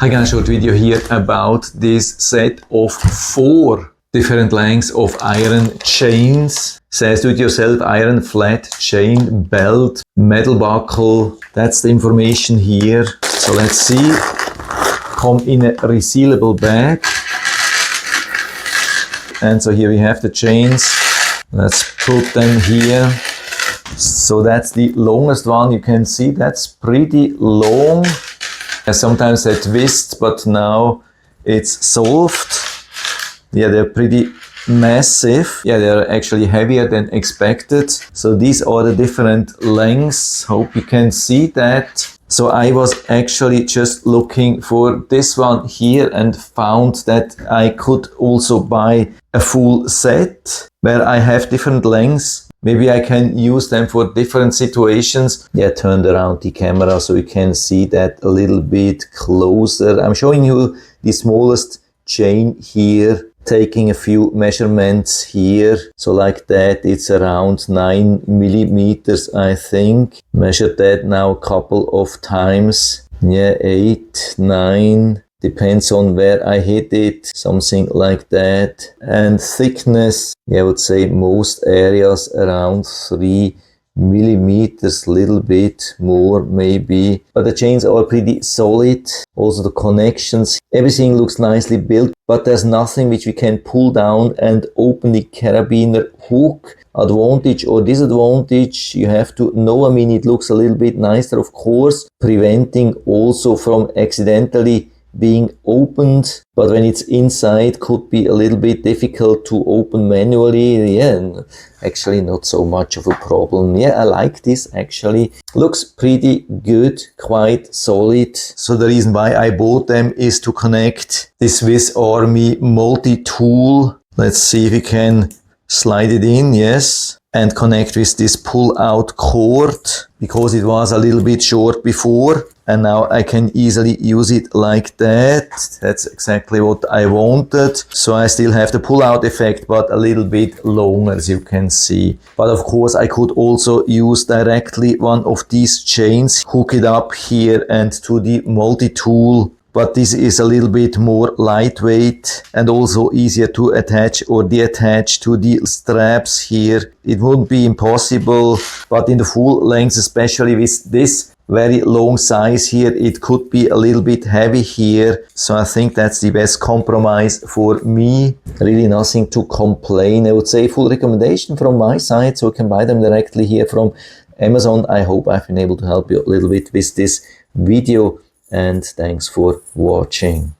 Hi guys, short video here about this set of 4 different lengths of iron chains. Says do it yourself iron flat chain belt, metal buckle. That's the information here. So let's see. Come in a resealable bag. And so here we have the chains. Let's put them here. So that's the longest one. You can see that's pretty long. Sometimes they twist, but now it's solved. Yeah, they're pretty massive. Yeah, they're actually heavier than expected. So these are the different lengths. Hope you can see that. So I was actually just looking for this one here and found that I could also buy a full set where I have different lengths. Maybe I can use them for different situations. Yeah, turned around the camera so you can see that a little bit closer. I'm showing you the smallest chain here, taking a few measurements here. So like that, it's around 9 millimeters, I think. Measured that now a couple of times. Yeah, 8, 9. Depends on where I hit it, something like that. And thickness, yeah, I would say most areas around 3 millimeters, little bit more maybe. But the chains are pretty solid. Also the connections, everything looks nicely built, but there's nothing which we can pull down and open the carabiner hook. Advantage or disadvantage, you have to know. I mean, it looks a little bit nicer, of course, preventing also from accidentally being opened, but when it's inside could be a little bit difficult to open manually. Yeah, actually not so much of a problem. Yeah, I like this actually. Looks pretty good, quite solid. So the reason why I bought them is to connect the Swiss Army multi-tool. Let's see if we can slide it in, yes. And connect with this pull-out cord because it was a little bit short before. And now I can easily use it like that. That's exactly what I wanted. So I still have the pull-out effect, but a little bit longer, as you can see. But of course, I could also use directly one of these chains, hook it up here and to the multi-tool. But this is a little bit more lightweight and also easier to attach or detach to the straps here. It wouldn't be impossible, but in the full length, especially with this very long size here, it could be a little bit heavy here. So I think that's the best compromise for me. Really nothing to complain. I would say full recommendation from my side. So you can buy them directly here from Amazon. I hope I've been able to help you a little bit with this video. And thanks for watching.